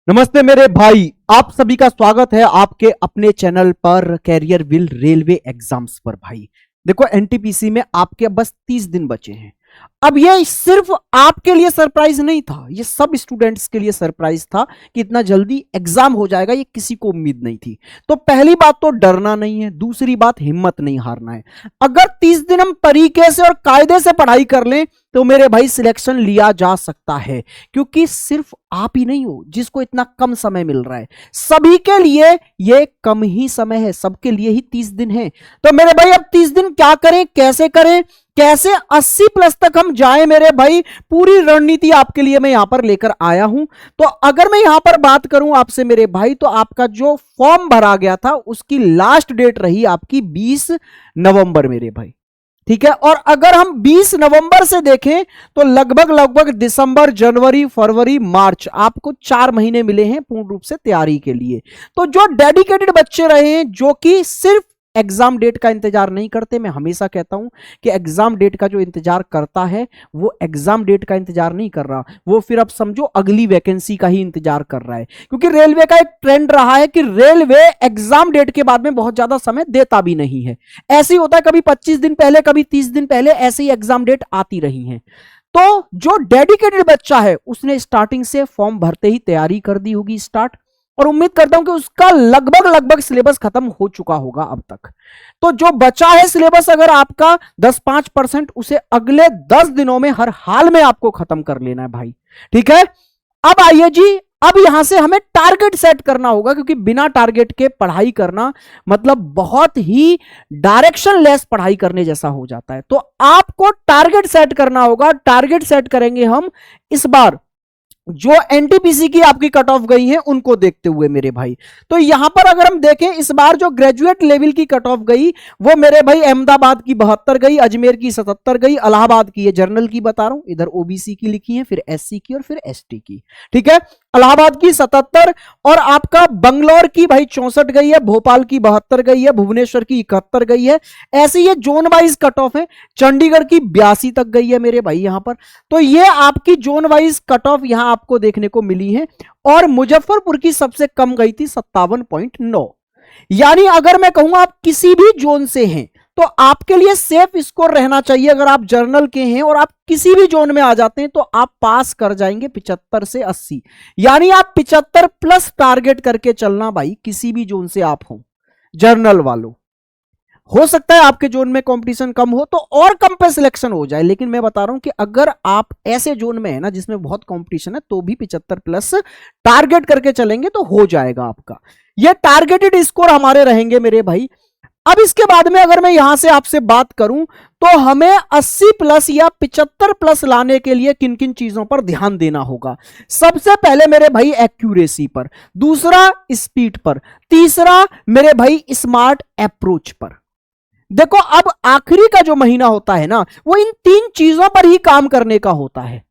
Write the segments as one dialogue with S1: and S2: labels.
S1: नमस्ते मेरे भाई, आप सभी का स्वागत है आपके अपने चैनल पर कैरियर विल रेलवे एग्जाम्स पर। भाई देखो, एनटीपीसी में आपके बस 30 दिन बचे हैं। अब ये सिर्फ आपके लिए सरप्राइज नहीं था, ये सब स्टूडेंट्स के लिए सरप्राइज था कि इतना जल्दी एग्जाम हो जाएगा, ये किसी को उम्मीद नहीं थी। तो पहली बात तो डरना नहीं है, दूसरी बात हिम्मत नहीं हारना है। अगर 30 दिन हम तरीके से और कायदे से पढ़ाई कर लें तो मेरे भाई सिलेक्शन लिया जा सकता है, क्योंकि सिर्फ आप ही नहीं हो जिसको इतना कम समय मिल रहा है, सभी के लिए ये कम ही समय है, सबके लिए ही 30 दिन है। तो मेरे भाई अब 30 दिन क्या करें, कैसे 80 प्लस तक हम जाएं मेरे भाई, पूरी रणनीति आपके लिए मैं यहां पर लेकर आया हूं। तो अगर मैं यहां पर बात करूं आपसे मेरे भाई, तो आपका जो फॉर्म भरा गया था उसकी लास्ट डेट रही आपकी 20 नवंबर मेरे भाई, ठीक है। और अगर हम 20 नवंबर से देखें तो लगभग दिसंबर, जनवरी, फरवरी, मार्च, आपको 4 महीने मिले हैं पूर्ण रूप से तैयारी के लिए। तो जो डेडिकेटेड बच्चे रहे हैं, जो कि सिर्फ एग्जाम डेट का इंतजार नहीं करते, मैं हमेशा कहता हूं कि एग्जाम डेट का जो इंतजार करता है वो एग्जाम डेट का इंतजार नहीं कर रहा, वो फिर अब समझो अगली वैकेंसी का ही इंतजार कर रहा है। क्योंकि रेलवे का एक ट्रेंड रहा है कि रेलवे एग्जाम डेट के बाद में बहुत ज्यादा समय देता भी नहीं है। ऐसे ही होता है, कभी 25 दिन पहले, कभी 30 दिन पहले, ऐसे ही एग्जाम डेट आती रही है। तो जो डेडिकेटेड बच्चा है उसने स्टार्टिंग से फॉर्म भरते ही तैयारी कर दी होगी स्टार्ट, और उम्मीद करता हूं कि उसका लगभग सिलेबस खत्म हो चुका होगा अब तक। तो जो बचा है सिलेबस, अगर आपका 10-5%, उसे अगले 10 दिनों में हर हाल में आपको खत्म कर लेना है भाई, ठीक है। अब आइए जी, अब यहां से हमें टारगेट सेट करना होगा, क्योंकि बिना टारगेट के पढ़ाई करना मतलब बहुत ही डायरेक्शन लेस पढ़ाई करने जैसा हो जाता है। तो आपको टारगेट सेट करना होगा। टारगेट सेट करेंगे हम इस बार जो एनटीपीसी की आपकी कट ऑफ गई है उनको देखते हुए मेरे भाई। तो यहां पर अगर हम देखें, इस बार जो ग्रेजुएट लेवल की कट ऑफ गई वो मेरे भाई अहमदाबाद की 72 गई, अजमेर की 77 गई, इलाहाबाद की, ये जनरल की बता रहा हूं, इधर ओबीसी की लिखी है, फिर एससी की और फिर एसटी की, ठीक है। इलाहाबाद की 77 और आपका बंगलौर की भाई 64 गई है, भोपाल की 72 गई है, भुवनेश्वर की 71 गई है। ऐसे ये जोन वाइज कट ऑफ है। चंडीगढ़ की 82 तक गई है मेरे भाई यहां पर। तो ये आपकी जोन वाइज कट ऑफ यहां आपको देखने को मिली है। और मुजफ्फरपुर की सबसे कम गई थी 57.9। यानी अगर मैं कहूं आप किसी भी जोन से हैं तो आपके लिए सेफ स्कोर रहना चाहिए। अगर आप जर्नल के हैं और आप किसी भी जोन में आ जाते हैं तो आप पास कर जाएंगे 75 से 80। यानी आप 75 प्लस टारगेट करके चलना भाई, किसी भी जोन से आप हो, जर्नल वालों। हो सकता है आपके जोन में कंपटीशन कम हो तो और कम पे सिलेक्शन हो जाए, लेकिन मैं बता रहा हूं कि अगर आप ऐसे जोन में है ना जिसमें बहुत कंपटीशन है, तो भी 75 प्लस टारगेट करके चलेंगे तो हो जाएगा आपका। ये टारगेटेड स्कोर हमारे रहेंगे मेरे भाई। अब इसके बाद में अगर मैं यहां से आपसे बात करूं तो हमें 80 प्लस या 75 प्लस लाने के लिए किन किन चीजों पर ध्यान देना होगा। सबसे पहले मेरे भाई एक्यूरेसी पर, दूसरा स्पीड पर, तीसरा मेरे भाई स्मार्ट अप्रोच पर। देखो, अब आखिरी का जो महीना होता है ना, वो इन 3 चीजों पर ही काम करने का होता है।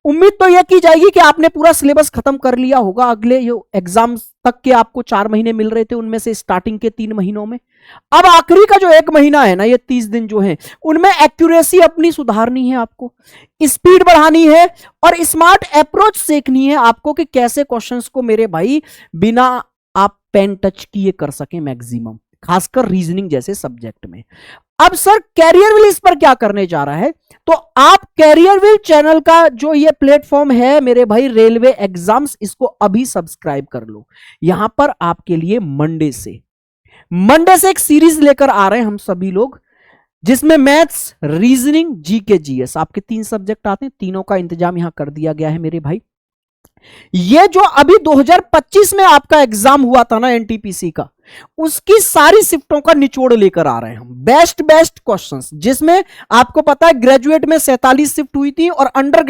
S1: उम्मीद तो यह की जाएगी कि आपने पूरा सिलेबस खत्म कर लिया होगा। अगले जो एग्जाम तक के आपको 4 महीने मिल रहे थे, उनमें से स्टार्टिंग के 3 महीनों में अब आखिरी का जो 1 महीना है ना, ये 30 दिन जो है, उनमें एक्यूरेसी अपनी सुधारनी है आपको, स्पीड बढ़ानी है और स्मार्ट अप्रोच सीखनी है आपको कि कैसे क्वेश्चंस को मेरे भाई बिना आप पेन टच किए कर सके मैक्सिमम, खासकर रीजनिंग जैसे सब्जेक्ट में। अब सर कैरियर विल इस पर क्या करने जा रहा है, तो आप कैरियर विल चैनल का जो ये प्लेटफॉर्म है मेरे भाई रेलवे एग्जाम्स, इसको अभी सब्सक्राइब कर लो। यहां पर आपके लिए मंडे से एक सीरीज लेकर आ रहे हैं हम सभी लोग, जिसमें मैथ्स, रीजनिंग, जीके, जीएस, आपके 3 सब्जेक्ट आते हैं। तीनों का इंतजाम यहां कर दिया गया है मेरे भाई। ये जो अभी 2025 में आपका एग्जाम हुआ था ना एनटीपीसी का, उसकी सारी शिफ्टों का निचोड़ लेकर आ रहे हैं हम, बेस्ट क्वेश्चंस, जिसमें आपको पता है ग्रेजुएट में 47 शिफ्ट हुई थी और अंडर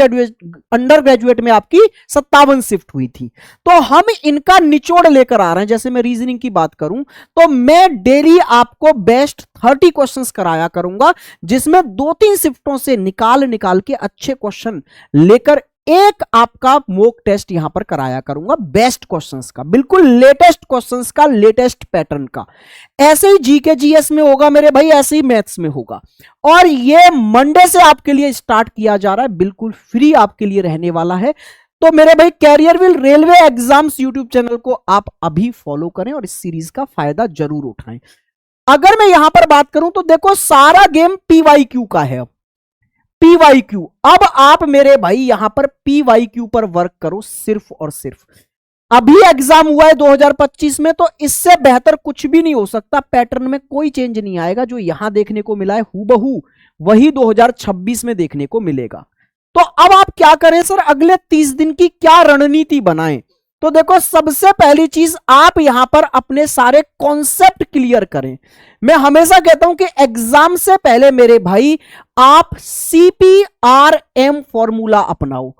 S1: ग्रेजुएट में आपकी 57 शिफ्ट हुई थी। तो हम इनका निचोड़ लेकर आ रहे हैं। जैसे मैं रीजनिंग की बात करूं तो मैं डेली आपको बेस्ट 30 क्वेश्चंस कराया करूंगा, जिसमें 2-3 शिफ्टों से निकाल के अच्छे क्वेश्चन लेकर एक आपका मॉक टेस्ट यहां पर कराया करूंगा बेस्ट क्वेश्चंस का, बिल्कुल लेटेस्ट क्वेश्चंस का, लेटेस्ट पैटर्न का। ऐसे ही जीके जीएस में होगा मेरे भाई, ऐसे ही मैथ्स में होगा। और ये मंडे से आपके लिए स्टार्ट किया जा रहा है, बिल्कुल फ्री आपके लिए रहने वाला है। तो मेरे भाई कैरियरविल रेलवे एग्जाम्स यूट्यूब चैनल को आप अभी फॉलो करें और इस सीरीज का फायदा जरूर उठाएं। अगर मैं यहां पर बात करूं तो देखो सारा गेम पीवाईक्यू का है। अब पीवाईक्यू, अब आप मेरे भाई यहां पर पीवाईक्यू पर वर्क करो सिर्फ और सिर्फ। अभी एग्जाम हुआ है 2025 में, तो इससे बेहतर कुछ भी नहीं हो सकता। पैटर्न में कोई चेंज नहीं आएगा। जो यहां देखने को मिला है हूबहू वही 2026 में देखने को मिलेगा। तो अब आप क्या करें सर, अगले 30 दिन की क्या रणनीति बनाएं? तो देखो सबसे पहली चीज आप यहां पर अपने सारे कॉन्सेप्ट क्लियर करें। मैं हमेशा कहता हूं कि एग्जाम से पहले मेरे भाई आप CPRM फॉर्मूला अपनाओ।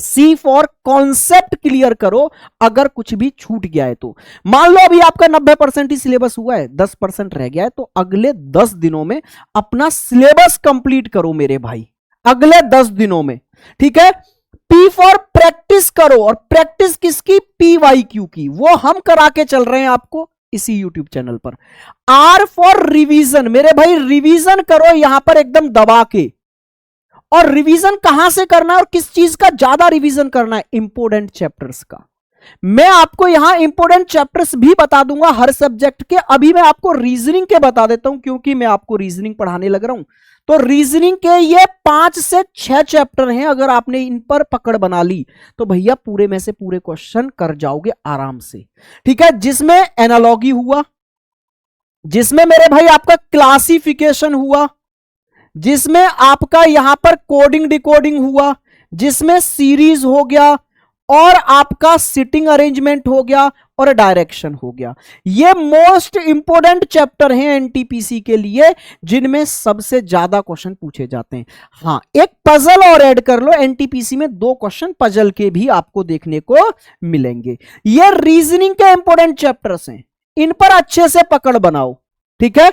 S1: C फॉर कॉन्सेप्ट क्लियर करो। अगर कुछ भी छूट गया है तो मान लो अभी आपका 90% ही सिलेबस हुआ है, 10% रह गया है, तो अगले 10 दिनों में अपना सिलेबस कंप्लीट करो मेरे भाई, अगले 10 दिनों में। ठीक है। P फॉर प्रैक्टिस करो, और प्रैक्टिस किसकी? PYQ की। वो हम करा के चल रहे हैं आपको इसी YouTube चैनल पर। R फॉर रिवीजन, मेरे भाई रिवीजन करो यहां पर एकदम दबा के। और रिवीजन कहां से करना है और किस चीज का ज्यादा रिवीजन करना है? इंपोर्टेंट चैप्टर्स का। मैं आपको यहां इंपोर्टेंट चैप्टर्स भी बता दूंगा हर सब्जेक्ट के। अभी मैं आपको रीजनिंग के बता देता हूं, क्योंकि मैं आपको रीजनिंग पढ़ाने लग रहा हूं। तो रीजनिंग के ये 5 से 6 चैप्टर हैं। अगर आपने इन पर पकड़ बना ली तो भैया पूरे में से पूरे क्वेश्चन कर जाओगे आराम से। ठीक है। जिसमें एनालॉगी हुआ, जिसमें मेरे भाई आपका क्लासिफिकेशन हुआ, जिसमें आपका यहां पर कोडिंग डिकोडिंग हुआ, जिसमें सीरीज हो गया, और आपका सिटिंग अरेंजमेंट हो गया, और डायरेक्शन हो गया। ये मोस्ट इंपोर्टेंट चैप्टर हैं एनटीपीसी के लिए, जिनमें सबसे ज्यादा क्वेश्चन पूछे जाते हैं। हाँ, एक पजल और ऐड कर लो, एनटीपीसी में 2 क्वेश्चन पजल के भी आपको देखने को मिलेंगे। ये रीजनिंग के इंपोर्टेंट चैप्टर्स हैं, इन पर अच्छे से पकड़ बनाओ। ठीक है।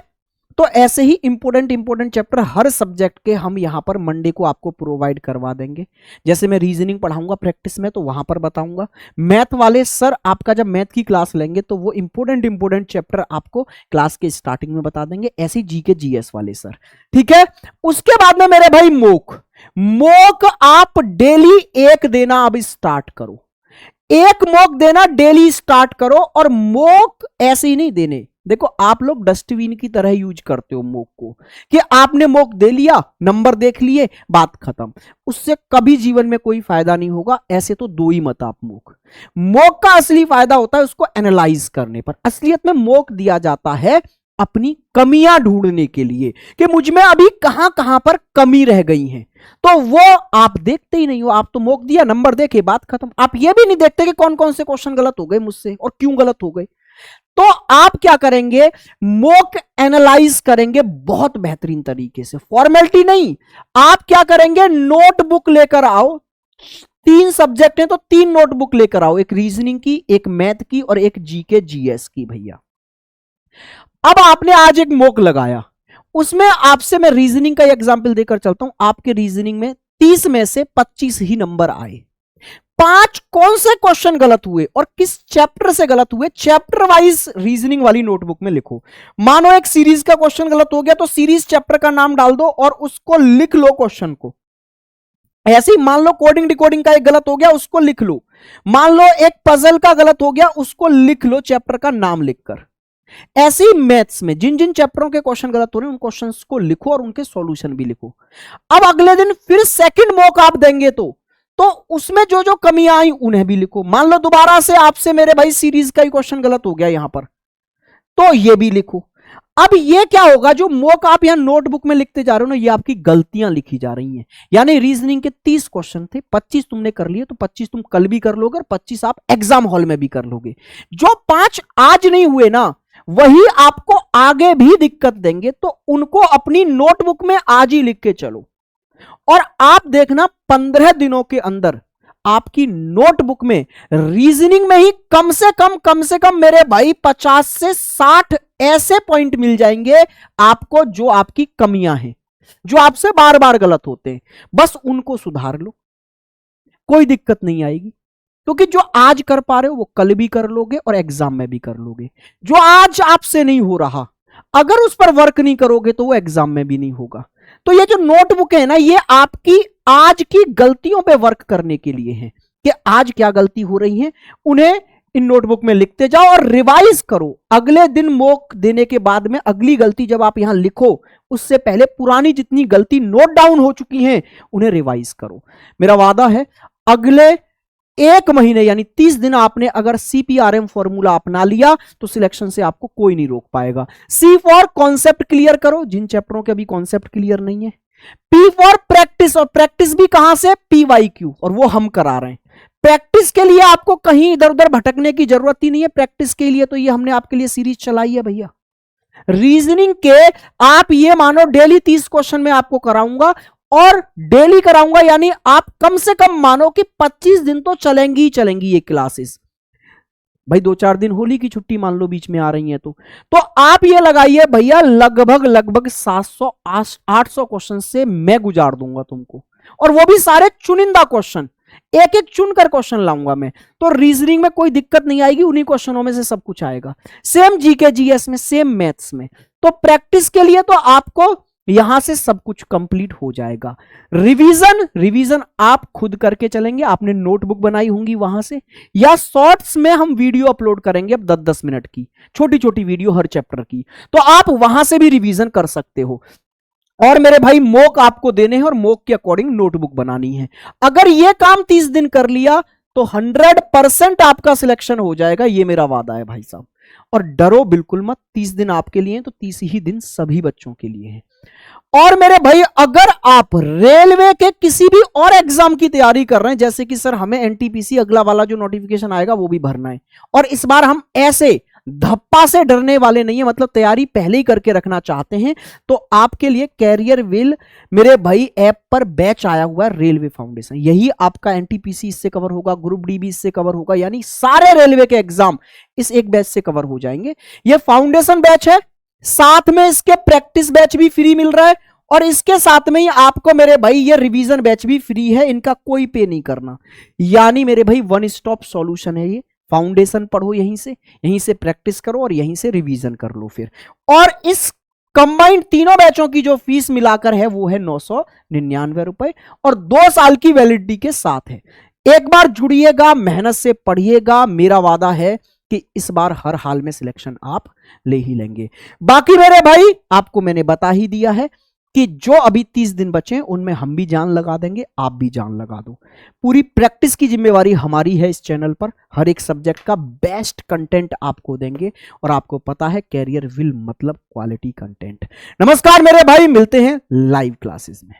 S1: तो ऐसे ही इंपोर्टेंट चैप्टर हर सब्जेक्ट के हम यहां पर मंडे को आपको प्रोवाइड करवा देंगे। जैसे मैं रीजनिंग पढ़ाऊंगा प्रैक्टिस में तो वहां पर बताऊंगा। मैथ वाले सर आपका जब मैथ की क्लास लेंगे तो वो इंपोर्टेंट चैप्टर आपको क्लास के स्टार्टिंग में बता देंगे। ऐसे जीके जीएस वाले सर। ठीक है। उसके बाद में मेरे भाई मोक आप डेली 1 देना अब स्टार्ट करो। 1 मोक देना डेली स्टार्ट करो। और मोक ऐसे ही नहीं देने, देखो आप लोग डस्टबिन की तरह यूज करते हो मोक को, कि आपने मोक दे लिया, नंबर देख लिए, बात खत्म। उससे कभी जीवन में कोई फायदा नहीं होगा। ऐसे तो दो ही मत आप मोक का असली फायदा होता है उसको एनालाइज करने पर। असलियत में मोक दिया जाता है अपनी कमियां ढूंढने के लिए, कि मुझ में अभी कहां कहां पर कमी रह गई है। तो वो आप देखते ही नहीं हो। आप तो मोक दिया, नंबर देखे, बात खत्म। आप ये भी नहीं देखते कि कौन कौन से क्वेश्चन गलत हो गए मुझसे और क्यों गलत हो गए। तो आप क्या करेंगे, मोक एनालाइज करेंगे बहुत बेहतरीन तरीके से। फॉर्मेलिटी नहीं, आप क्या करेंगे, नोटबुक लेकर आओ। 3 सब्जेक्ट हैं तो 3 नोटबुक लेकर आओ, एक रीजनिंग की, एक मैथ की, और एक जीके जीएस की। भैया अब आपने आज एक मोक लगाया, उसमें आपसे मैं रीजनिंग का एग्जांपल देकर चलता हूं। आपके रीजनिंग में 30 में से 25 ही नंबर आए। 5 कौन से क्वेश्चन गलत हुए और किस चैप्टर से गलत हुए, चैप्टर वाइज रीजनिंग वाली नोटबुक में लिखो। मानो एक सीरीज का क्वेश्चन गलत हो गया तो सीरीज चैप्टर का नाम डाल दो और उसको लिख लो क्वेश्चन को। ऐसे ही मान लो कोडिंग डिकोडिंग का एक गलत हो गया, उसको लिख लो। मान लो एक पजल का गलत हो गया, उसको लिख लो चैप्टर का नाम लिखकर। ऐसे ही मैथ्स में जिन जिन चैप्टरों के क्वेश्चन गलत हो रहे हैं उन क्वेश्चंस को लिखो और उनके सॉल्यूशन भी लिखो। अब अगले दिन फिर सेकंड मॉक आप देंगे तो उसमें जो जो कमियां आई उन्हें भी लिखो। मान लो दोबारा से आपसे मेरे भाई सीरीज का ही क्वेश्चन गलत हो गया यहां पर, तो ये भी लिखो। अब ये क्या होगा, जो मॉक आप यहां नोटबुक में लिखते जा रहे हो ना, ये आपकी गलतियां लिखी जा रही हैं। यानी रीजनिंग के 30 क्वेश्चन थे, 25 तुमने कर लिए, तो 25 तुम कल भी कर लोगे और 25 आप एग्जाम हॉल में भी कर लोगे। जो 5 आज नहीं हुए ना, वही आपको आगे भी दिक्कत देंगे, तो उनको अपनी नोटबुक में आज ही लिख के चलो। और आप देखना 15 दिनों के अंदर आपकी नोटबुक में रीजनिंग में ही कम से कम मेरे भाई 50 से 60 ऐसे पॉइंट मिल जाएंगे आपको, जो आपकी कमियां हैं, जो आपसे बार बार गलत होते हैं। बस उनको सुधार लो, कोई दिक्कत नहीं आएगी। क्योंकि जो आज कर पा रहे हो वो कल भी कर लोगे और एग्जाम में भी कर लोगे। जो आज आपसे नहीं हो रहा, अगर उस पर वर्क नहीं करोगे तो वो एग्जाम में भी नहीं होगा। तो ये जो नोटबुक है ना, ये आपकी आज की गलतियों पे वर्क करने के लिए है। कि आज क्या गलती हो रही है, उन्हें इन नोटबुक में लिखते जाओ और रिवाइज करो। अगले दिन मॉक देने के बाद में अगली गलती जब आप यहां लिखो, उससे पहले पुरानी जितनी गलती नोट डाउन हो चुकी हैं उन्हें रिवाइज करो। मेरा वादा है अगले 1 महीने यानी 30 दिन आपने अगर CPRM फॉर्मूला अपना लिया तो सिलेक्शन से आपको कोई नहीं रोक पाएगा। C फॉर कॉन्सेप्ट क्लियर करो, जिन चैप्टरों के अभी कॉन्सेप्ट क्लियर नहीं है। P फॉर प्रैक्टिस, और प्रैक्टिस भी कहां से, PYQ, और वो हम करा रहे हैं। प्रैक्टिस के लिए आपको कहीं इधर उधर भटकने की जरूरत ही नहीं है। प्रैक्टिस के लिए तो ये हमने आपके लिए सीरीज चलाई है भैया। रीजनिंग के आप ये मानो डेली 30 क्वेश्चन में आपको कराऊंगा, और डेली कराऊंगा यानी आप कम से कम मानो कि 25 दिन तो चलेंगी ही चलेंगी ये क्लासेस। भाई 2-4 दिन होली की छुट्टी मान लो बीच में आ रही है तो आप ये लगाइए भैया, लगभग 700-800 क्वेश्चन से मैं गुजार दूंगा तुमको, और वो भी सारे चुनिंदा क्वेश्चन, एक एक चुनकर क्वेश्चन लाऊंगा मैं। तो रीजनिंग में कोई दिक्कत नहीं आएगी, उन्हीं क्वेश्चनों में से सब कुछ आएगा। सेम जीके जीएस में, सेम मैथ्स में। तो प्रैक्टिस के लिए तो आपको यहां से सब कुछ कंप्लीट हो जाएगा। रिवीजन आप खुद करके चलेंगे, आपने नोटबुक बनाई होंगी वहां से, या शॉर्ट्स में हम वीडियो अपलोड करेंगे अब 10-10 मिनट की, छोटी छोटी वीडियो हर चैप्टर की, तो आप वहां से भी रिवीजन कर सकते हो। और मेरे भाई मॉक आपको देने हैं और मॉक के अकॉर्डिंग नोटबुक बनानी है। अगर यह काम 30 दिन कर लिया तो 100% आपका सिलेक्शन हो जाएगा, यह मेरा वादा है भाई साहब। और डरो बिल्कुल मत, 30 दिन आपके लिए तो 30 ही दिन सभी बच्चों के लिए है। और मेरे भाई अगर आप रेलवे के किसी भी और एग्जाम की तैयारी कर रहे हैं, जैसे कि सर हमें एनटीपीसी अगला वाला जो नोटिफिकेशन आएगा वो भी भरना है, और इस बार हम ऐसे धप्पा से डरने वाले नहीं है, मतलब तैयारी पहले ही करके रखना चाहते हैं, तो आपके लिए कैरियर विल मेरे भाई ऐप पर बैच आया हुआ है, रेलवे फाउंडेशन। यही आपका एनटीपीसी इससे कवर होगा, ग्रुप डी भी इससे कवर होगा, यानी सारे रेलवे के एग्जाम इस एक बैच से कवर हो जाएंगे। यह फाउंडेशन बैच है, साथ में इसके प्रैक्टिस बैच भी फ्री मिल रहा है, और इसके साथ में ही आपको मेरे भाई ये रिवीजन बैच भी फ्री है, इनका कोई पे नहीं करना। यानी मेरे भाई वन स्टॉप सॉल्यूशन है ये। फाउंडेशन पढ़ो यहीं से प्रैक्टिस करो और यहीं से रिवीजन कर लो फिर। और इस कंबाइंड तीनों बैचों की जो फीस मिलाकर है वो है 999 रुपए, और 2 साल की वैलिडिटी के साथ है। एक बार जुड़िएगा, मेहनत से पढ़िएगा, मेरा वादा है कि इस बार हर हाल में सिलेक्शन आप ले ही लेंगे। बाकी मेरे भाई आपको मैंने बता ही दिया है कि जो अभी 30 दिन बचे उनमें हम भी जान लगा देंगे, आप भी जान लगा दो। पूरी प्रैक्टिस की जिम्मेवारी हमारी है। इस चैनल पर हर एक सब्जेक्ट का बेस्ट कंटेंट आपको देंगे, और आपको पता है कैरियर विल मतलब क्वालिटी कंटेंट। नमस्कार मेरे भाई, मिलते हैं लाइव क्लासेस में।